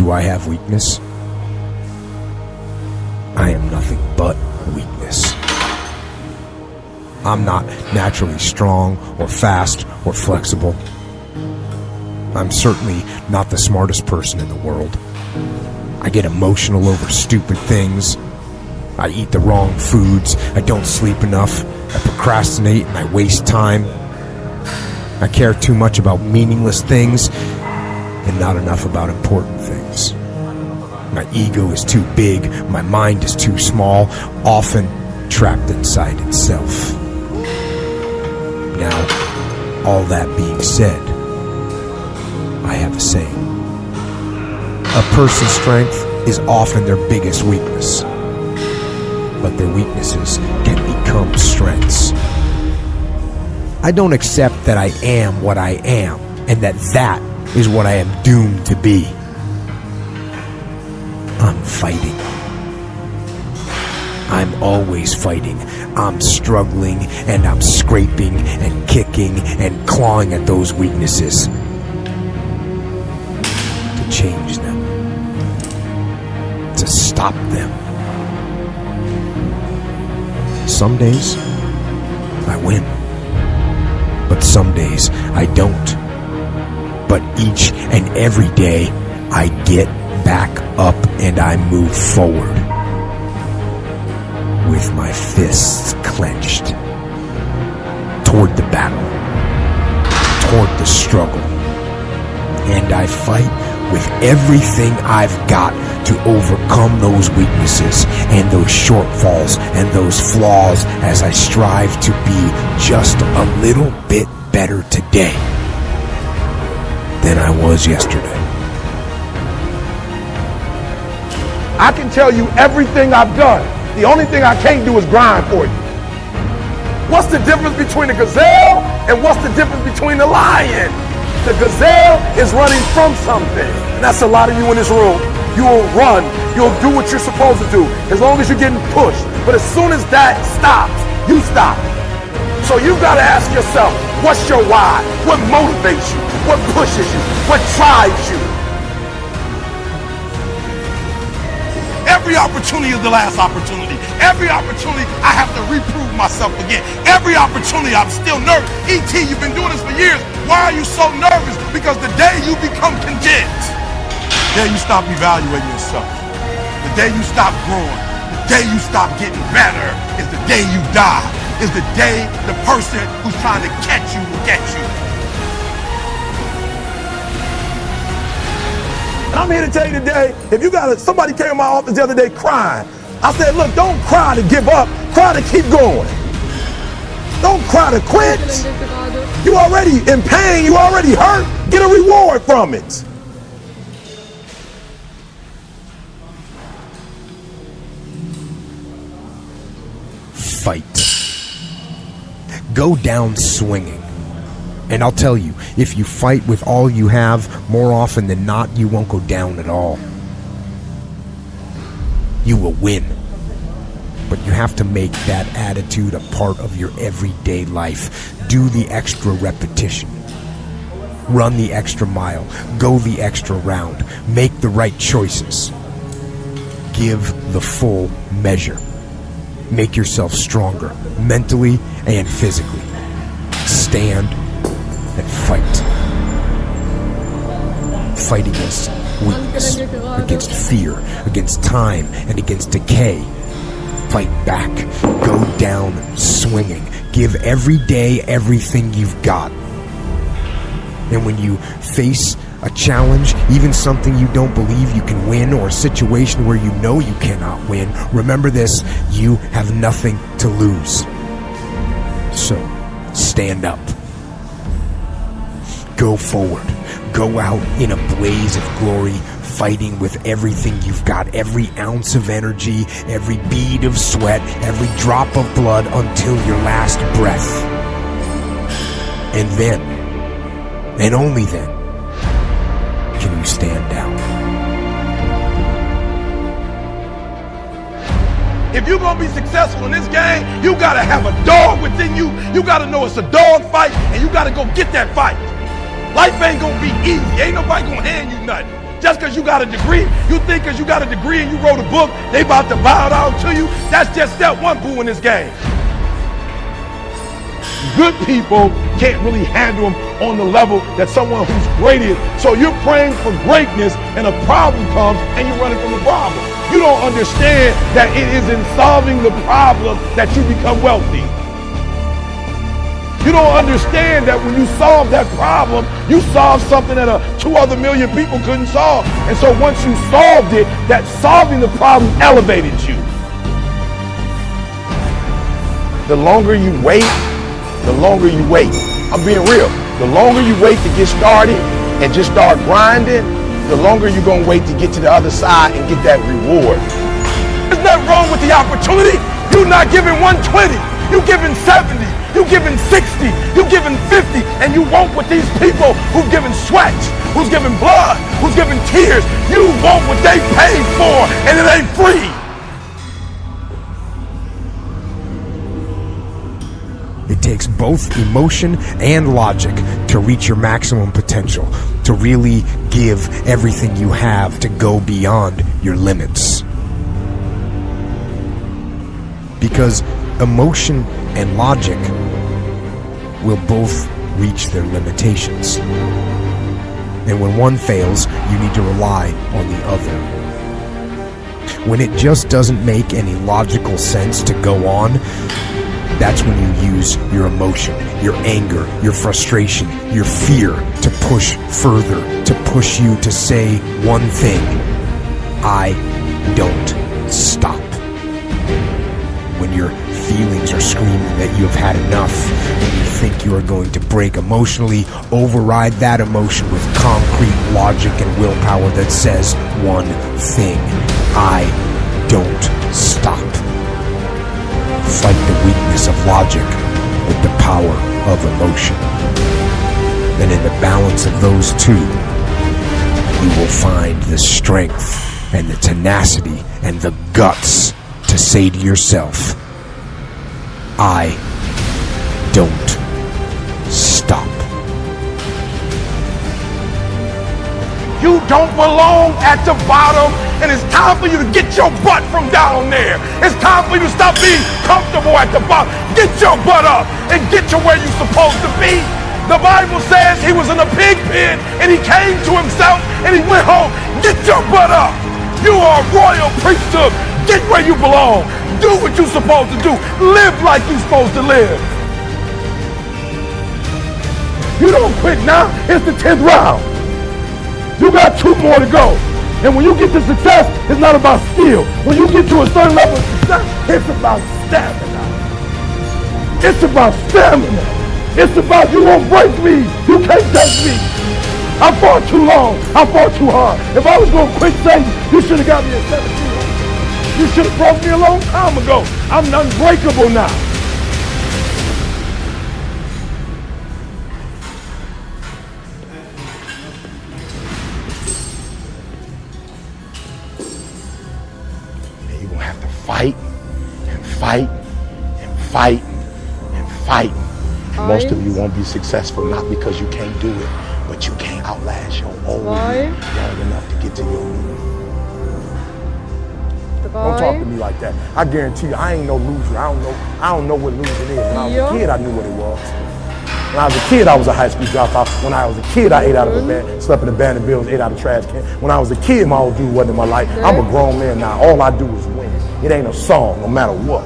Do I have weakness? I am nothing but weakness. I'm not naturally strong or fast or flexible. I'm certainly not the smartest person in the world. I get emotional over stupid things. I eat the wrong foods. I don't sleep enough. I procrastinate and I waste time. I care too much about meaningless things and not enough about important things. My ego is too big. My mind is too small, often trapped inside itself. Now, all that being said, I have a saying. A person's strength is often their biggest weakness, but their weaknesses can become strengths. I don't accept that I am what I am, and that is what I am doomed to be. I'm fighting. I'm always fighting. I'm struggling, and I'm scraping and kicking and clawing at those weaknesses to change them, to stop them. Some days I win, but some days I don't. But each and every day I get back up and I move forward with my fists clenched toward the battle, toward the struggle. And I fight with everything I've got to overcome those weaknesses and those shortfalls and those flaws as I strive to be just a little bit better today than I was yesterday. I can tell you everything I've done. The only thing I can't do is grind for you. What's the difference between a gazelle and what's the difference between a lion? The gazelle is running from something. And that's a lot of you in this room. You will run. You'll do what you're supposed to do as long as you're getting pushed. But as soon as that stops, you stop. So you've got to ask yourself, what's your why? What motivates you? What pushes you? What drives you? Every opportunity is the last opportunity. Every opportunity I have to reprove myself again. Every opportunity I'm still nervous. E.T., you've been doing this for years. Why are you so nervous? Because the day you become content, the day you stop evaluating yourself, the day you stop growing, the day you stop getting better is the day you die. Is the day the person who's trying to catch you will get you. And I'm here to tell you today, if you got somebody came in my office the other day crying. I said, look, don't cry to give up, cry to keep going. Don't cry to quit. You already in pain, you already hurt. Get a reward from it. Fight. Go down swinging. And I'll tell you, if you fight with all you have, more often than not, you won't go down at all. You will win. But you have to make that attitude a part of your everyday life. Do the extra repetition. Run the extra mile. Go the extra round. Make the right choices. Give the full measure. Make yourself stronger, mentally and physically. Stand and fight. Fight against weakness, against fear, against time, and against decay. Fight back. Go down swinging. Give every day everything you've got. And when you face a challenge, even something you don't believe you can win, or a situation where you know you cannot win, remember this: you have nothing to lose. So, stand up. Go forward. Go out in a blaze of glory, fighting with everything you've got, every ounce of energy, every bead of sweat, every drop of blood, until your last breath. And then, and only then, can you stand down. If you're going to be successful in this game, you got to have a dog within you. You got to know it's a dog fight, and you got to go get that fight. Life ain't going to be easy. Ain't nobody going to hand you nothing. just because you got a degree. You think because you got a degree and you wrote a book, they about to bow down to you. That's just step one, boo, in this game. Good people can't really handle them on the level that someone who's great is. So you're praying for greatness and a problem comes and you're running from the problem. You don't understand that it is in solving the problem that you become wealthy. You don't understand that when you solve that problem, you solve something that 2 other million people couldn't solve. And so once you solved it, that solving the problem elevated you. The longer you wait, I'm being real. The longer you wait to get started and just start grinding, the longer you're going to wait to get to the other side and get that reward. There's nothing wrong with the opportunity. You're not giving 120. You're giving 70. You're giving 60. You're giving 50. And you want what these people who've given sweat, who's given blood, who's given tears, you want what they paid for, and it ain't free. It takes both emotion and logic to reach your maximum potential, to really give everything you have, to go beyond your limits. Because emotion and logic will both reach their limitations. And when one fails, you need to rely on the other. When it just doesn't make any logical sense to go on, that's when you use your emotion, your anger, your frustration, your fear to push further, to push you to say one thing: I don't stop. When your feelings are screaming that you have had enough, and you think you are going to break emotionally, override that emotion with concrete logic and willpower that says one thing: I don't stop. Fight the weakness of logic with the power of emotion. And in the balance of those two, you will find the strength and the tenacity and the guts to say to yourself, I don't stop. You don't belong at the bottom, and it's time for you to get your butt from down there. It's time for you to stop being comfortable at the bottom. Get your butt up and get to where you're supposed to be. The Bible says he was in a pig pen and he came to himself and he went home. Get your butt up. You are a royal priesthood. Get where you belong. Do what you're supposed to do. Live like you're supposed to live. You don't quit now. It's the 10th round. You got 2 more to go. And when you get to success, it's not about skill. When you get to a certain level of success, it's about stamina. It's about stamina. It's about you won't break me. You can't touch me. I fought too long. I fought too hard. If I was going to quit Satan, you should have got me at 17. You should have broke me a long time ago. I'm unbreakable now. Fight and fight and fight and fight. And most of you won't be successful, not because you can't do it, but you can't outlast your own long enough to get to your limit. Don't talk to me like that. I guarantee you, I ain't no loser. I don't know what losing is. When I was a kid, I knew what it was. When I was a kid, I was a high school dropout. When I was a kid, I ate out of a bed, slept in abandoned buildings, ate out of trash can. When I was a kid, my old dude wasn't in my life. I'm a grown man now. All I do is win. It ain't a song, no matter what.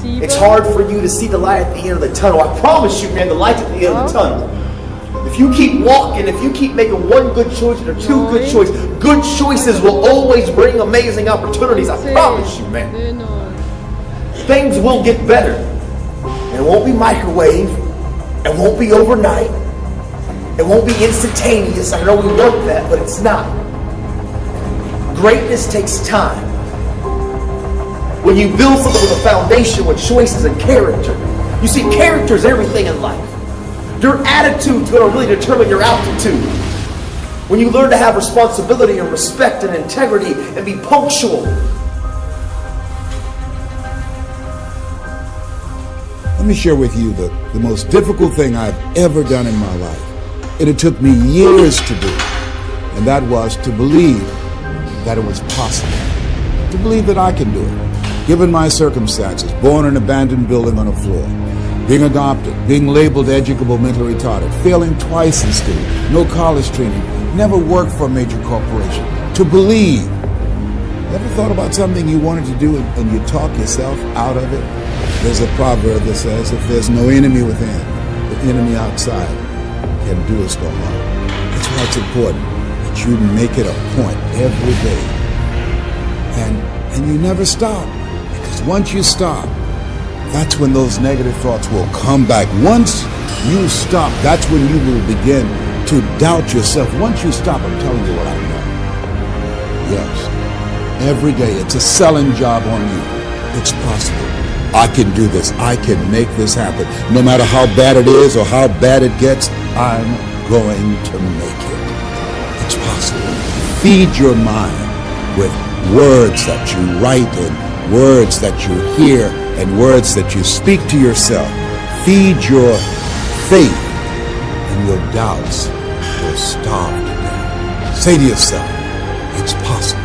It's hard for you to see the light at the end of the tunnel. I promise you, man, the light's at the end of the tunnel. If you keep walking, if you keep making one good choice or 2 good choices, good choices will always bring amazing opportunities. I promise you, man. Things will get better. And it won't be microwave. It won't be overnight. It won't be instantaneous. I know we want that, but it's not. Greatness takes time. When you build something with a foundation with choices and character. You see, character is everything in life. Your attitude's going to really determine your altitude. When you learn to have responsibility and respect and integrity and be punctual. Let me share with you the most difficult thing I've ever done in my life. And it took me years to do. and that was to believe that it was possible, to believe that I can do it. Given my circumstances, born in an abandoned building on a floor, being adopted, being labeled educable, mentally retarded, failing twice in school, no college training, never worked for a major corporation, to believe. Ever thought about something you wanted to do and you talk yourself out of it? There's a proverb that says, if there's no enemy within, the enemy outside can do us no harm. That's why it's important that you make it a point every day. And you never stop. Because once you stop, that's when those negative thoughts will come back. Once you stop, that's when you will begin to doubt yourself. Once you stop, I'm telling you what I know. Yes, every day it's a selling job on you. It's possible. I can do this. I can make this happen. No matter how bad it is or how bad it gets, I'm going to make it. It's possible. Feed your mind with words that you write and words that you hear and words that you speak to yourself. Feed your faith and your doubts will starve to death. Say to yourself, it's possible.